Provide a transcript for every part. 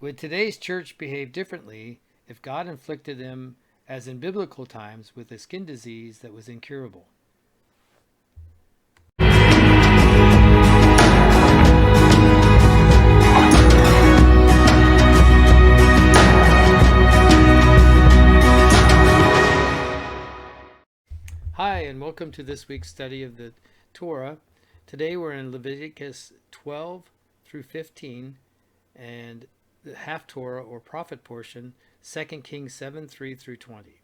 Would today's church behave differently if God inflicted them, as in biblical times, with a skin disease that was incurable? Hi, and welcome to this week's study of the Torah. Today we're in Leviticus 12 through 15 and the half Torah or prophet portion, 2 Kings 7 3 through 20.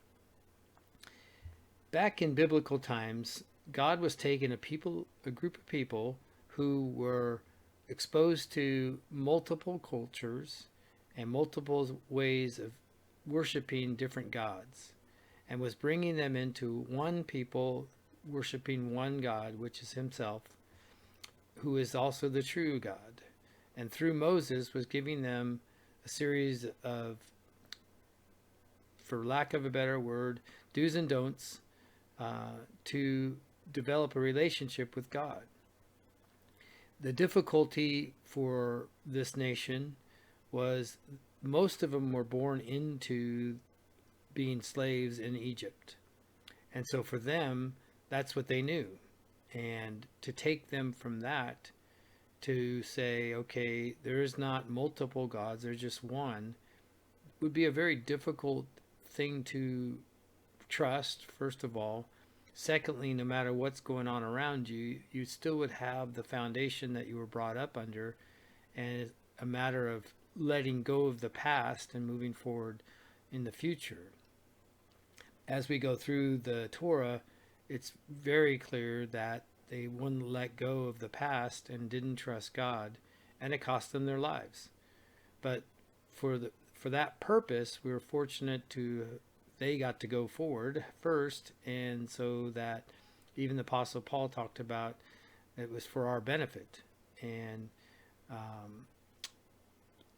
Back in biblical times, God was taking a group of people who were exposed to multiple cultures and multiple ways of worshiping different gods, and was bringing them into one people worshiping one God, which is himself, who is also the true God. And through Moses was giving them a series of, for lack of a better word, do's and don'ts to develop a relationship with God. The difficulty for this nation was most of them were born into being slaves in Egypt. And so for them, that's what they knew. And to take them from that to say, okay, there is not multiple gods, there's just one, would be a very difficult thing to trust, first of all. Secondly, no matter what's going on around you, you still would have the foundation that you were brought up under, and it's a matter of letting go of the past and moving forward in the future. As we go through the Torah, it's very clear that they wouldn't let go of the past and didn't trust God, and it cost them their lives. But for that purpose, we were fortunate to they got to go forward first, and so that even the Apostle Paul talked about it was for our benefit. And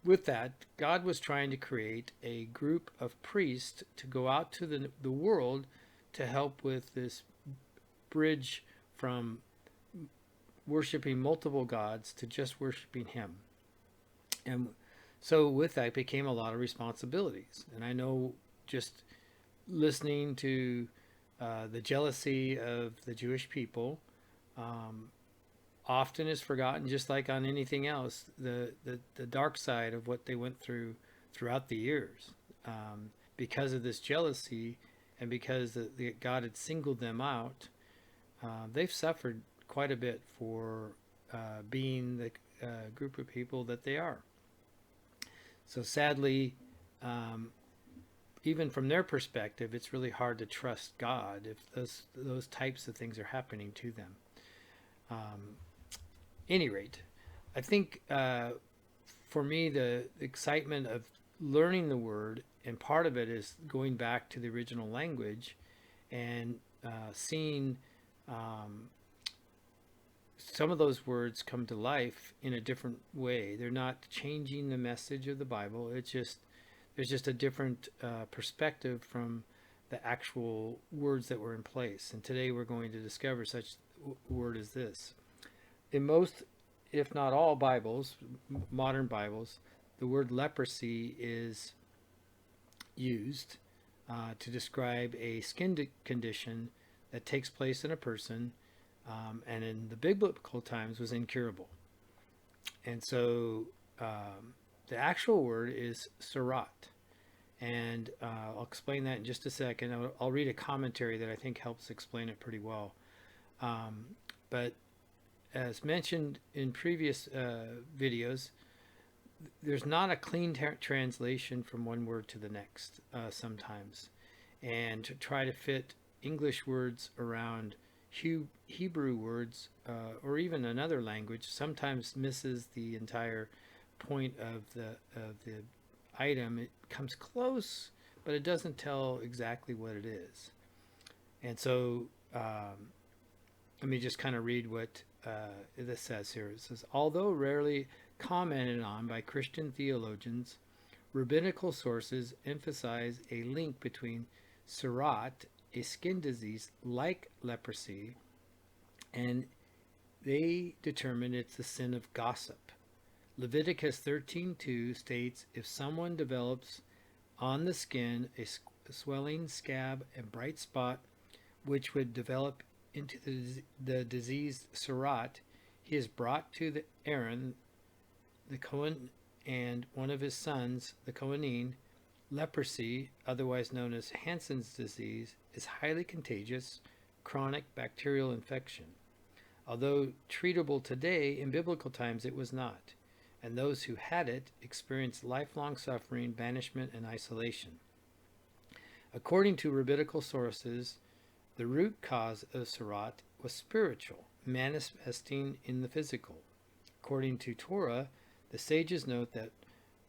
with that, God was trying to create a group of priests to go out to the world to help with this bridge from worshiping multiple gods to just worshiping him. And so with that became a lot of responsibilities. And I know just listening to the jealousy of the Jewish people often is forgotten, just like on anything else, the dark side of what they went through throughout the years. Because of this jealousy and because God had singled them out, they've suffered quite a bit for being the group of people that they are. So sadly, even from their perspective, it's really hard to trust God if those types of things are happening to them. Any rate, I think for me the excitement of learning the word, and part of it is going back to the original language and seeing some of those words come to life in a different way. They're not changing the message of the Bible. It's just there's just a different perspective from the actual words that were in place. And today we're going to discover such word as this. In most, if not all Bibles, modern Bibles, the word leprosy is used to describe a skin condition that takes place in a person, and in the biblical times was incurable. And so the actual word is surat. And I'll explain that in just a second. I'll read a commentary that I think helps explain it pretty well. But as mentioned in previous videos, there's not a clean translation from one word to the next sometimes. And to try to fit English words around Hebrew words or even another language sometimes misses the entire point of the item. It comes close, but it doesn't tell exactly what it is. And so let me just kind of read what this says here. It says, although rarely commented on by Christian theologians, rabbinical sources emphasize a link between surat, a skin disease like leprosy, and they determine it's the sin of gossip. Leviticus 13:2 states, if someone develops on the skin a swelling scab and bright spot which would develop into the diseased serat, he is brought to the Aaron, the Cohen, and one of his sons, the Kohanim. Leprosy, otherwise known as Hansen's disease, is highly contagious, chronic bacterial infection. Although treatable today, in biblical times it was not, and those who had it experienced lifelong suffering, banishment, and isolation. According to rabbinical sources, the root cause of serat was spiritual, manifesting in the physical. According to Torah, the sages note that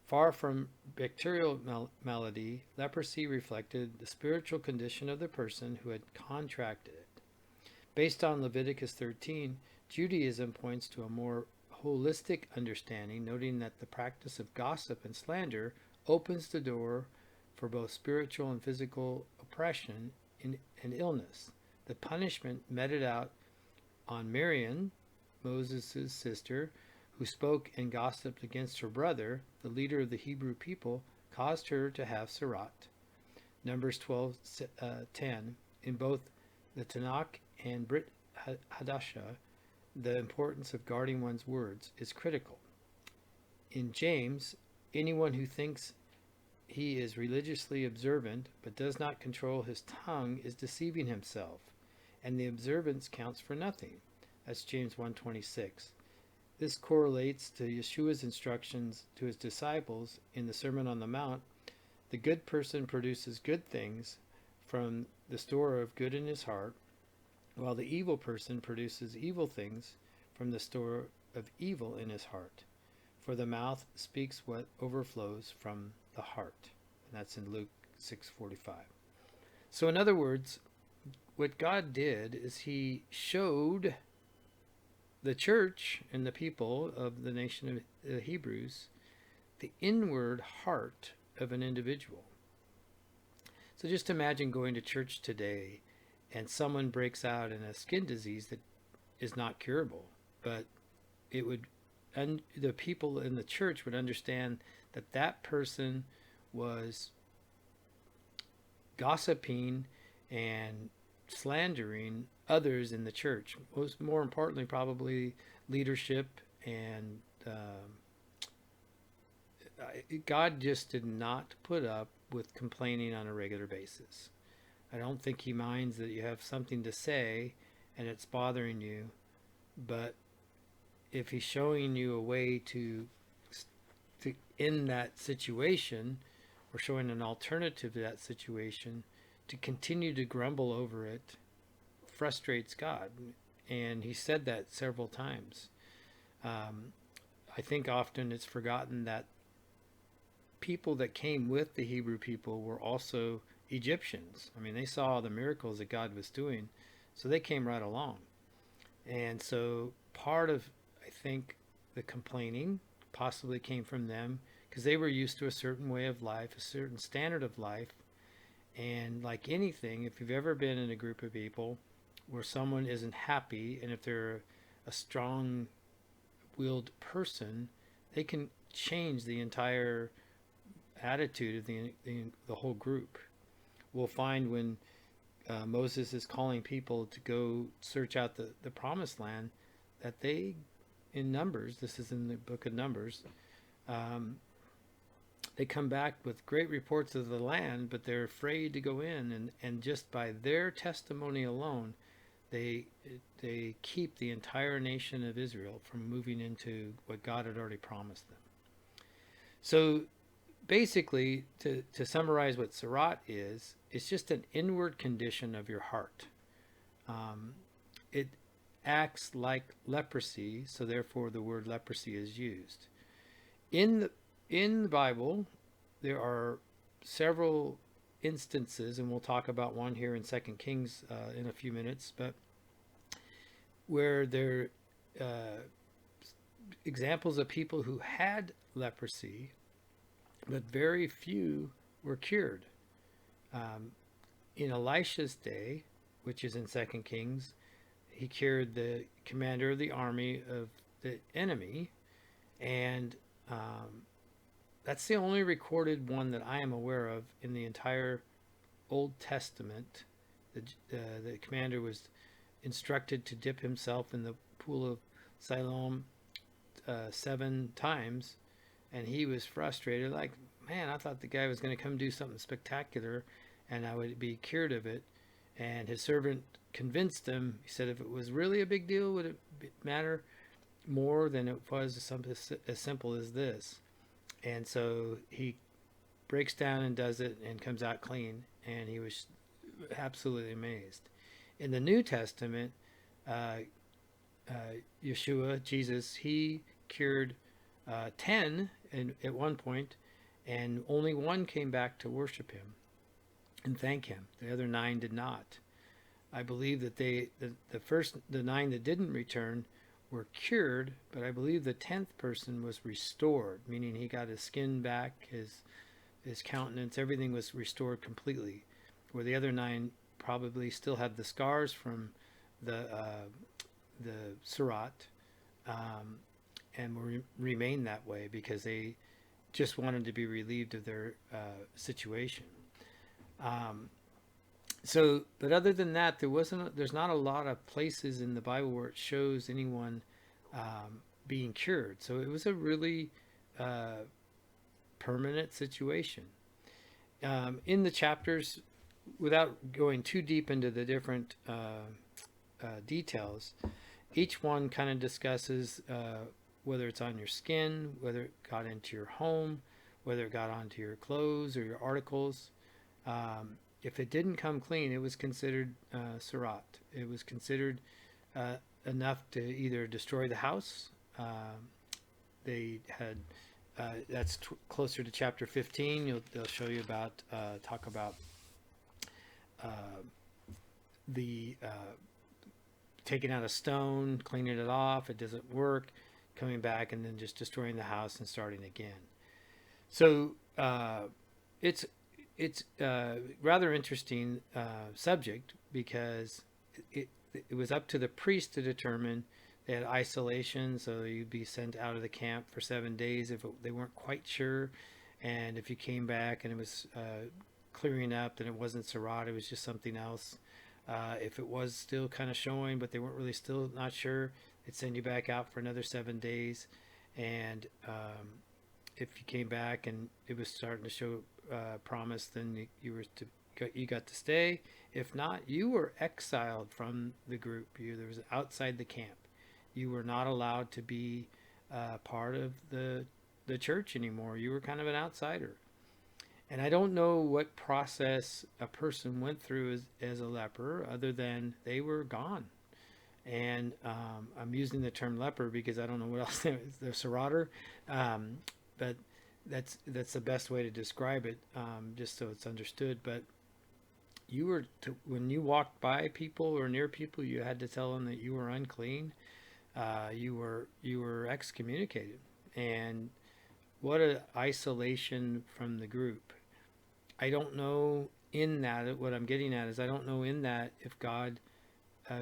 far from bacterial malady, leprosy reflected the spiritual condition of the person who had contracted it. Based on Leviticus 13, Judaism points to a more holistic understanding, noting that the practice of gossip and slander opens the door for both spiritual and physical oppression and illness. The punishment meted out on Miriam, Moses' sister, who spoke and gossiped against her brother, the leader of the Hebrew people, caused her to have serat. Numbers 12:10. In both the Tanakh and Brit Hadasha, the importance of guarding one's words is critical. In James, anyone who thinks he is religiously observant but does not control his tongue is deceiving himself, and the observance counts for nothing. That's James 1:26. This correlates to Yeshua's instructions to his disciples in the Sermon on the Mount. The good person produces good things from the store of good in his heart, while the evil person produces evil things from the store of evil in his heart. For the mouth speaks what overflows from the heart. And that's in Luke 6:45. So in other words, what God did is he showed the church and the people of the nation of the Hebrews the inward heart of an individual. So just imagine going to church today and someone breaks out in a skin disease that is not curable, but it would, and the people in the church would understand that that person was gossiping and slandering others in the church. More importantly, probably leadership, and God just did not put up with complaining on a regular basis. I don't think he minds that you have something to say and it's bothering you, but if he's showing you a way to end that situation, or showing an alternative to that situation, to continue to grumble over it frustrates God. And he said that several times. I think often it's forgotten that people that came with the Hebrew people were also Egyptians. I mean, they saw the miracles that God was doing, so they came right along. And so part of, I think, the complaining possibly came from them, because they were used to a certain way of life, a certain standard of life. And like anything, if you've ever been in a group of people where someone isn't happy, and if they're a strong-willed person, they can change the entire attitude of the whole group. We'll find when Moses is calling people to go search out the promised land, that they, in Numbers, this is in the book of Numbers, they come back with great reports of the land, but they're afraid to go in, and just by their testimony alone, they keep the entire nation of Israel from moving into what God had already promised them. So basically, to summarize what Serat is, it's just an inward condition of your heart. It acts like leprosy, so therefore the word leprosy is used. In the Bible, there are several instances, and we'll talk about one here in 2 Kings in a few minutes, but where there are examples of people who had leprosy, but very few were cured. In Elisha's day, which is in 2 Kings, he cured the commander of the army of the enemy, And that's the only recorded one that I am aware of in the entire Old Testament. The commander was instructed to dip himself in the pool of Siloam 7 times, and he was frustrated. Like, man, I thought the guy was going to come do something spectacular, and I would be cured of it. And his servant convinced him. He said, if it was really a big deal, would it matter more than it was something as simple as this? And so he breaks down and does it and comes out clean. And he was absolutely amazed. In the New Testament, uh, Yeshua, Jesus, he cured 10 at one point, and only one came back to worship him and thank him. The other 9 did not. I believe that the 9 that didn't return were cured, but I believe the 10th person was restored, meaning he got his skin back, his countenance, everything was restored completely, where the other 9 probably still had the scars from the Surat, and will remain that way because they just wanted to be relieved of their situation. But other than that, there's not a lot of places in the Bible where it shows anyone being cured. So it was a really permanent situation. In the chapters, without going too deep into the different details, each one kind of discusses whether it's on your skin, whether it got into your home, whether it got onto your clothes or your articles. If it didn't come clean, it was considered surat. It was considered enough to either destroy the house. They had that's closer to chapter 15. They'll show you about talk about the taking out a stone, cleaning it off. It doesn't work, coming back and then just destroying the house and starting again. So it's rather interesting subject because it was up to the priest to determine. They had isolation, so you'd be sent out of the camp for 7 days if they weren't quite sure. And if you came back and it was clearing up, then it wasn't Surat, it was just something else. If it was still kind of showing, but they weren't really still not sure, they'd send you back out for another 7 days. And if you came back and it was starting to show promise, then you got to stay. If not, you were exiled from the group. There was outside the camp. You were not allowed to be part of the church anymore. You were kind of an outsider. And I don't know what process a person went through as a leper other than they were gone. And I'm using the term leper because I don't know what else they're serater. But that's the best way to describe it, just so it's understood. But when you walked by people or near people, you had to tell them that you were unclean. You were excommunicated. And what an isolation from the group. I don't know in that, what I'm getting at is I don't know in that if God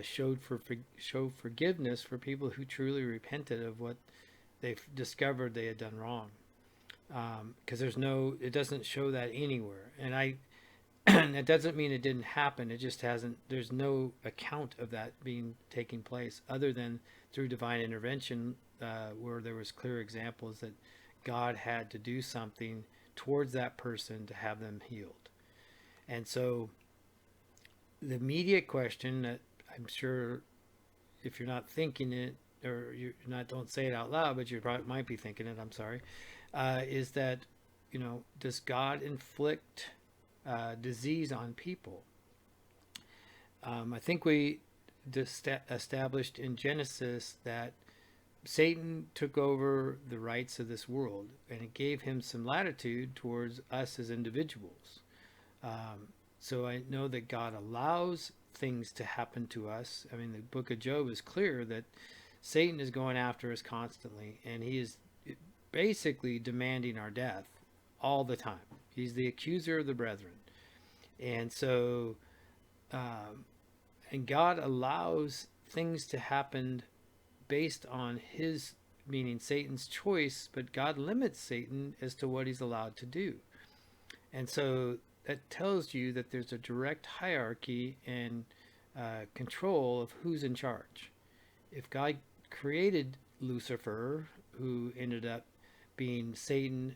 showed forgiveness for people who truly repented of what they've discovered they had done wrong. Because it doesn't show that anywhere. And that doesn't mean it didn't happen. It just hasn't, there's no account of that taking place other than through divine intervention, where there was clear examples that God had to do something towards that person to have them healed. And so the immediate question that I'm sure, if you're not thinking it, or don't say it out loud, but you might be thinking it, I'm sorry, is that, does God inflict disease on people? I think we established in Genesis that Satan took over the rights of this world, and it gave him some latitude towards us as individuals. So I know that God allows things to happen to us. I mean, the book of Job is clear that Satan is going after us constantly, and he is basically demanding our death all the time. He's the accuser of the brethren. And so, and God allows things to happen based on his meaning Satan's choice, but God limits Satan as to what he's allowed to do. And so that tells you that there's a direct hierarchy and control of who's in charge. If God created Lucifer, who ended up being Satan,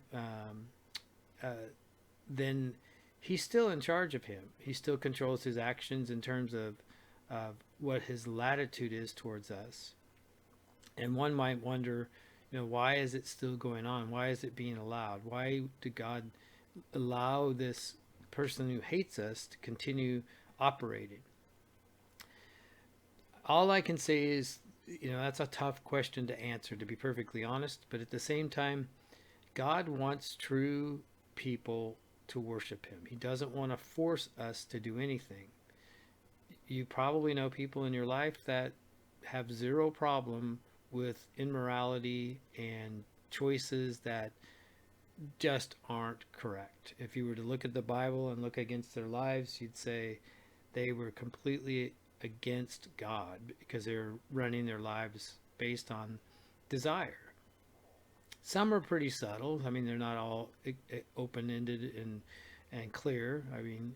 then he's still in charge of him. He still controls his actions in terms of what his latitude is towards us. And one might wonder, why is it still going on? Why is it being allowed? Why did God allow this person who hates us to continue operating? All I can say is, that's a tough question to answer, to be perfectly honest. But at the same time, God wants true people to worship him. He doesn't want to force us to do anything. You probably know people in your life that have zero problem with immorality and choices that just aren't correct. If you were to look at the Bible and look against their lives, you'd say they were completely against God because they're running their lives based on desire. Some are pretty subtle. I mean, they're not all open-ended and clear. I mean,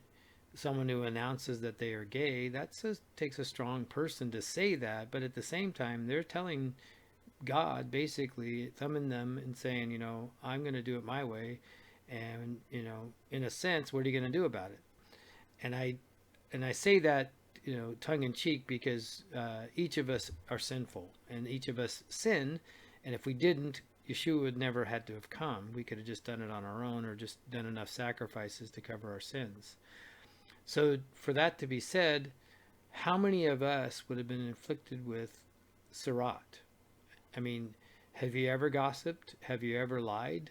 someone who announces that they are gay, takes a strong person to say that, but at the same time, they're telling God, basically thumbing them and saying, I'm going to do it my way, and in a sense, what are you going to do about it? And I say that tongue in cheek, because each of us are sinful, and each of us sin, and if we didn't, Yeshua would never had to have come. We could have just done it on our own, or just done enough sacrifices to cover our sins. So for that to be said, how many of us would have been inflicted with Sirat? I mean, have you ever gossiped? Have you ever lied?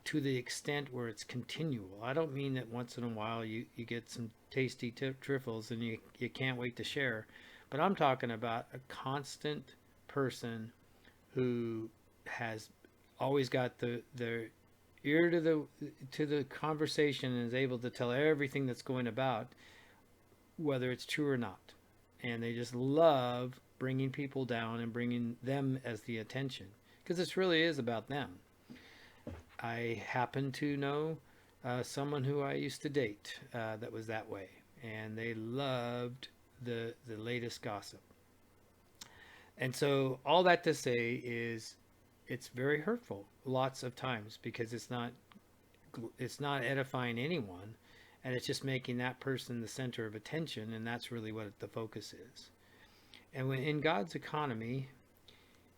To the extent where it's continual. I don't mean that once in a while you get some tasty trifles and you can't wait to share, but I'm talking about a constant person who has always got the ear to the conversation and is able to tell everything that's going about, whether it's true or not. And they just love bringing people down and bringing them as the attention, because this really is about them. I happen to know someone who I used to date that was that way, and they loved the latest gossip. And so all that to say is, it's very hurtful lots of times, because it's not edifying anyone, and it's just making that person the center of attention, and that's really what the focus is. And when in God's economy,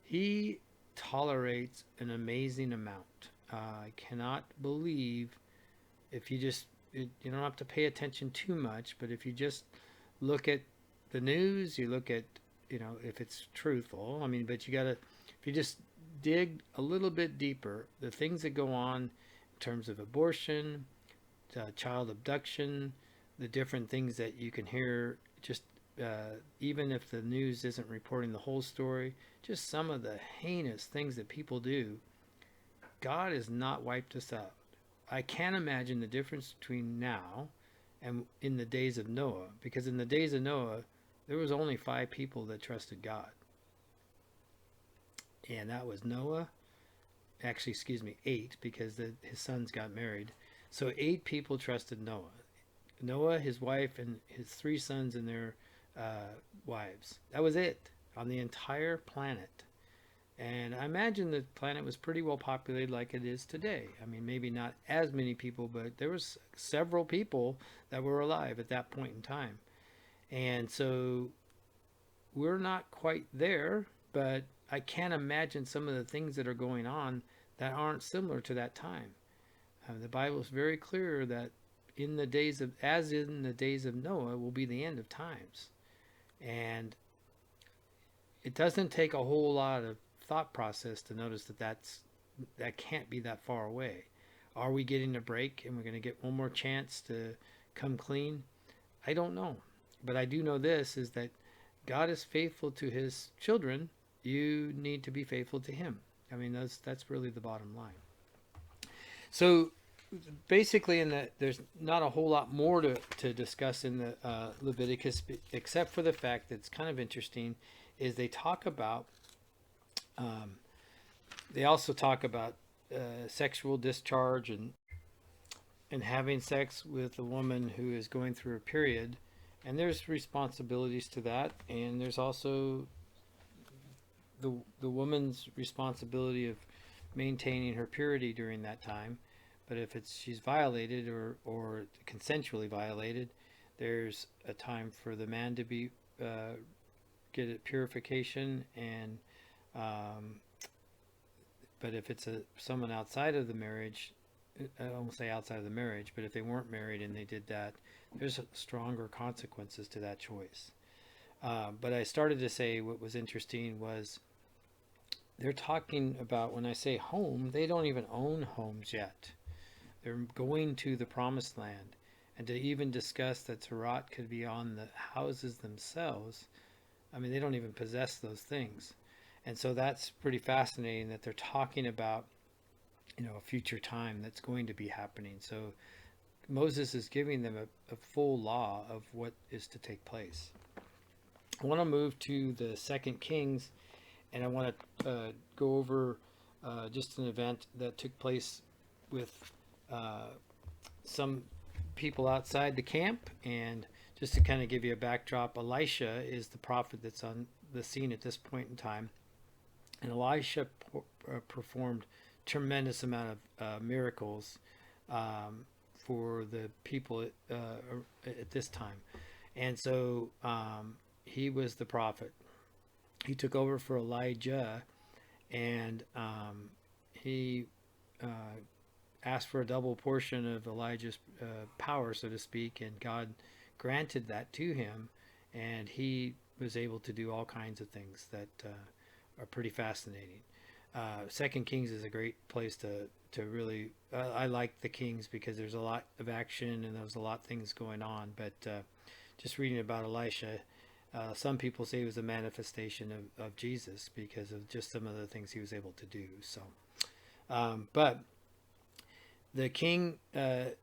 he tolerates an amazing amount. I cannot believe, if you don't have to pay attention too much, but if you just look at the news, you look at, if it's truthful, but if you just dig a little bit deeper, the things that go on in terms of abortion, child abduction, the different things that you can hear, just even if the news isn't reporting the whole story, just some of the heinous things that people do, God has not wiped us out. I can't imagine the difference between now and in the days of Noah, because in the days of Noah, there was only 5 people that trusted God. And that was Noah, actually, 8, because his sons got married. So 8 people trusted Noah. Noah, his wife, and his 3 sons and their wives. That was it on the entire planet. And I imagine the planet was pretty well populated like it is today. Maybe not as many people, but there was several people that were alive at that point in time. And so we're not quite there, but I can't imagine some of the things that are going on that aren't similar to that time. The Bible is very clear that in the days of Noah will be the end of times. And it doesn't take a whole lot of thought process to notice that can't be that far away. Are we getting a break and we're going to get one more chance to come clean? I don't know. But I do know this, is that God is faithful to his children. You need to be faithful to him. That's really the bottom line. So basically, there's not a whole lot more to discuss in the Leviticus, except for the fact that's kind of interesting, is they talk about They also talk about sexual discharge and having sex with a woman who is going through a period. And there's responsibilities to that. And there's also the woman's responsibility of maintaining her purity during that time. But if she's violated or consensually violated, there's a time for the man to be get a purification and um, but if it's someone outside of the marriage, I won't say outside of the marriage, but if they weren't married and they did that, there's stronger consequences to that choice. But I started to say what was interesting was they're talking about when I say home, they don't even own homes yet. They're going to the promised land. And to even discuss that Torah could be on the houses themselves, I mean, they don't even possess those things. And so that's pretty fascinating that they're talking about, a future time that's going to be happening. So Moses is giving them a full law of what is to take place. I want to move to the Second Kings, and I want to go over just an event that took place with uh, some people outside the camp. And just to kind of give you a backdrop, Elisha is the prophet that's on the scene at this point in time. And Elisha performed tremendous amount of miracles for the people at this time. And so he was the prophet. He took over for Elijah, and he asked for a double portion of Elijah's power, so to speak, and God granted that to him, and he was able to do all kinds of things that are pretty fascinating. Second Kings is a great place to really. I like the Kings because there's a lot of action and there's a lot of things going on. But just reading about Elisha, some people say he was a manifestation of Jesus because of just some of the things he was able to do. So, but the king, the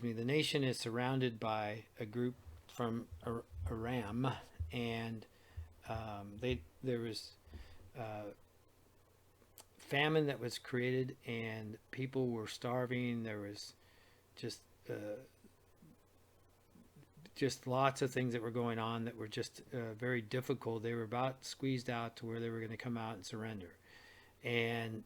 nation is surrounded by a group from Aram, and there was famine that was created, and people were starving. There was just just lots of things that were going on that were just very difficult. They were about squeezed out to where they were going to come out and surrender. And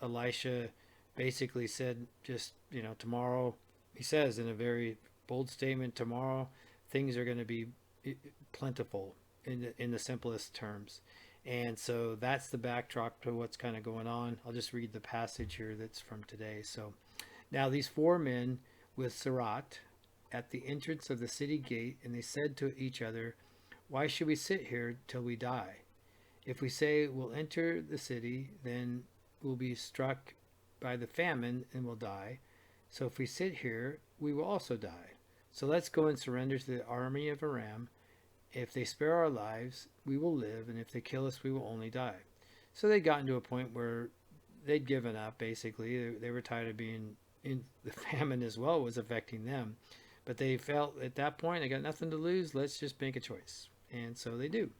Elisha basically said, just tomorrow. He says in a very bold statement, tomorrow things are going to be plentiful in the simplest terms. And so that's the backdrop to what's kind of going on. I'll just read the passage here that's from today. So now these four men with Sarat at the entrance of the city gate, and they said to each other, why should we sit here till we die? If we say we'll enter the city, then we'll be struck by the famine and will die. So if we sit here, we will also die. So let's go and surrender to the army of Aram. If they spare our lives, we will live, and if they kill us, we will only die. So they'd gotten to a point where they'd given up, basically. They were tired of being in the famine as well was affecting them. But they felt at that point, they got nothing to lose, let's just make a choice. And so they do.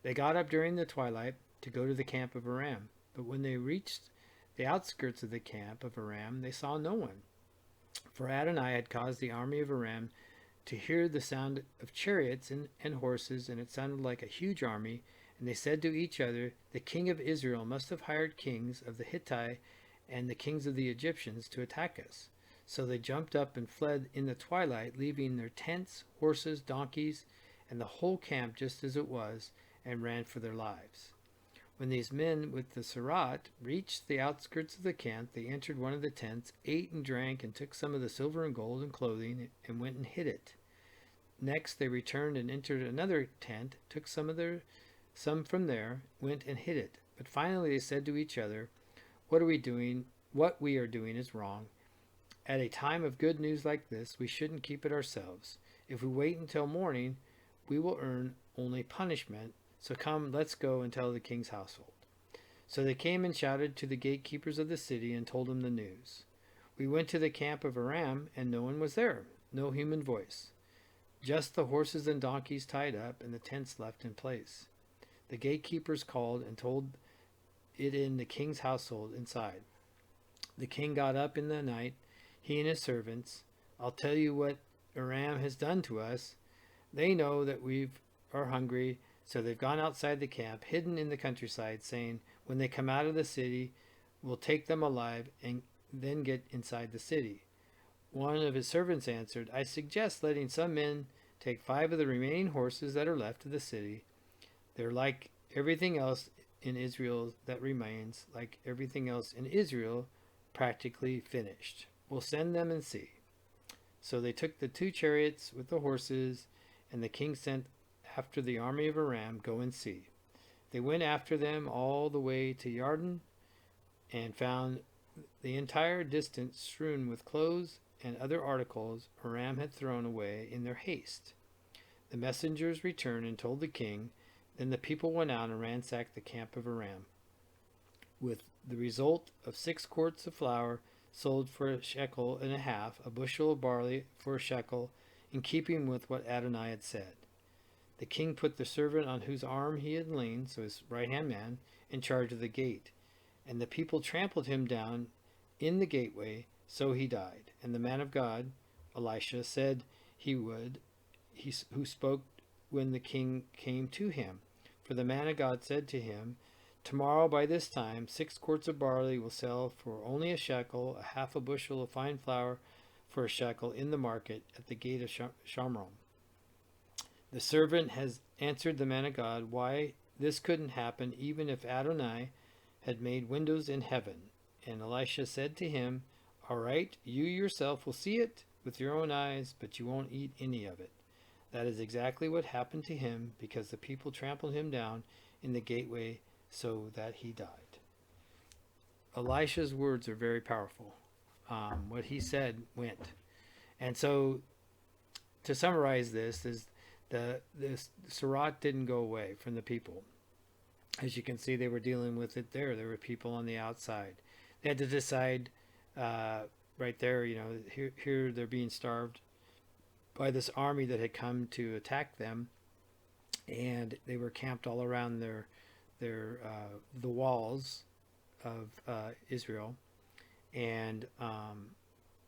They got up during the twilight to go to the camp of Aram. But when they reached the outskirts of the camp of Aram, they saw no one. For Adonai had caused the army of Aram to hear the sound of chariots and horses, and it sounded like a huge army. And they said to each other, the king of Israel must have hired kings of the Hittite and the kings of the Egyptians to attack us. So they jumped up and fled in the twilight, leaving their tents, horses, donkeys, and the whole camp just as it was, and ran for their lives. When these men with the Sarat reached the outskirts of the camp, they entered one of the tents, ate and drank, and took some of the silver and gold and clothing, and went and hid it. Next they returned and entered another tent, took some from there, went and hid it. But finally they said to each other, what are we doing? What we are doing is wrong. At a time of good news like this, we shouldn't keep it ourselves. If we wait until morning, we will earn only punishment. So come, let's go and tell the king's household. So they came and shouted to the gatekeepers of the city and told them the news. We went to the camp of Aram, and no one was there, no human voice. Just the horses and donkeys tied up and the tents left in place. The gatekeepers called and told it in the king's household inside. The king got up in the night, he and his servants. I'll tell you what Aram has done to us. They know that we are hungry, so they've gone outside the camp, hidden in the countryside, saying, when they come out of the city, we'll take them alive and then get inside the city. One of his servants answered, I suggest letting some men take 5 of the remaining horses that are left of the city. They're like everything else in Israel that remains, like everything else in Israel, practically finished. We'll send them and see. So they took the 2 chariots with the horses, and the king sent after the army of Aram, go and see. They went after them all the way to Yarden and found the entire distance strewn with clothes and other articles Aram had thrown away in their haste. The messengers returned and told the king. Then the people went out and ransacked the camp of Aram, with the result of 6 quarts of flour sold for a shekel and a half, a bushel of barley for a shekel, in keeping with what Adonai had said. The king put the servant on whose arm he had leaned, so his right-hand man, in charge of the gate. And the people trampled him down in the gateway, so he died. And the man of God, Elisha, said he would, who spoke when the king came to him. For the man of God said to him, tomorrow by this time 6 quarts of barley will sell for only a shekel, a half a bushel of fine flour for a shekel in the market at the gate of Shamron. The servant has answered the man of God, why this couldn't happen even if Adonai had made windows in heaven. And Elisha said to him, all right, you yourself will see it with your own eyes, but you won't eat any of it. That is exactly what happened to him, because the people trampled him down in the gateway so that he died. Elisha's words are very powerful. What he said went. And so to summarize this is the Surat didn't go away from the people. As you can see, they were dealing with it there. There were people on the outside. They had to decide right there, here they're being starved by this army that had come to attack them, and they were camped all around the walls of Israel, and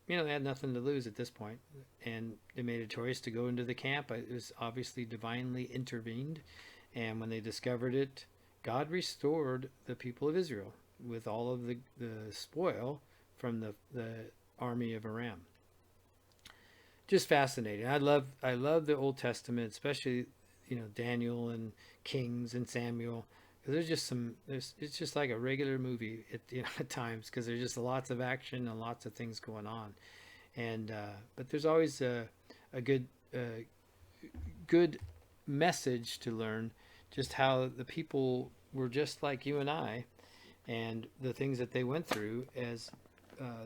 they had nothing to lose at this point, and they made a choice to go into the camp. It was obviously divinely intervened, and when they discovered it, God restored the people of Israel with all of the spoil from the army of Aram. Just fascinating. I love the Old Testament, especially Daniel and Kings and Samuel, because it's just like a regular movie at times, because there's just lots of action and lots of things going on, and but there's always a good message to learn, just how the people were just like you and I, and the things that they went through as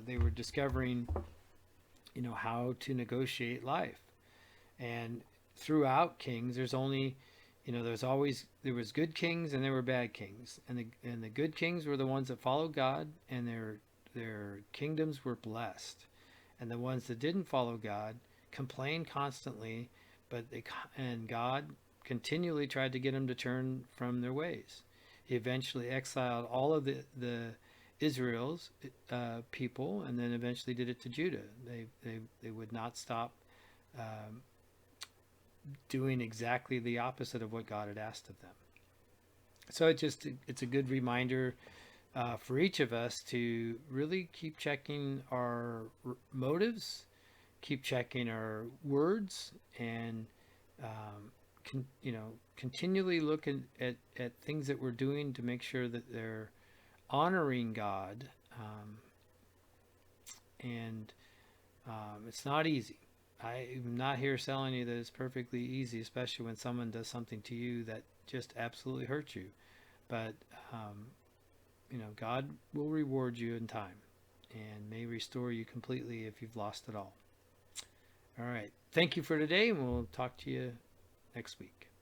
they were discovering how to negotiate life. And throughout Kings, there was good kings and there were bad kings, and the good kings were the ones that followed God, and their kingdoms were blessed, and the ones that didn't follow God complained constantly, and God continually tried to get them to turn from their ways. He eventually exiled all of the Israel's people, and then eventually did it to Judah. They would not stop doing exactly the opposite of what God had asked of them. So it's a good reminder for each of us to really keep checking our motives, keep checking our words, and continually looking at things that we're doing to make sure that they're honoring God, and it's not easy. I'm not here telling you that it's perfectly easy, especially when someone does something to you that just absolutely hurts you. But God will reward you in time, and may restore you completely if you've lost it all. All right. Thank you for today, and we'll talk to you next week.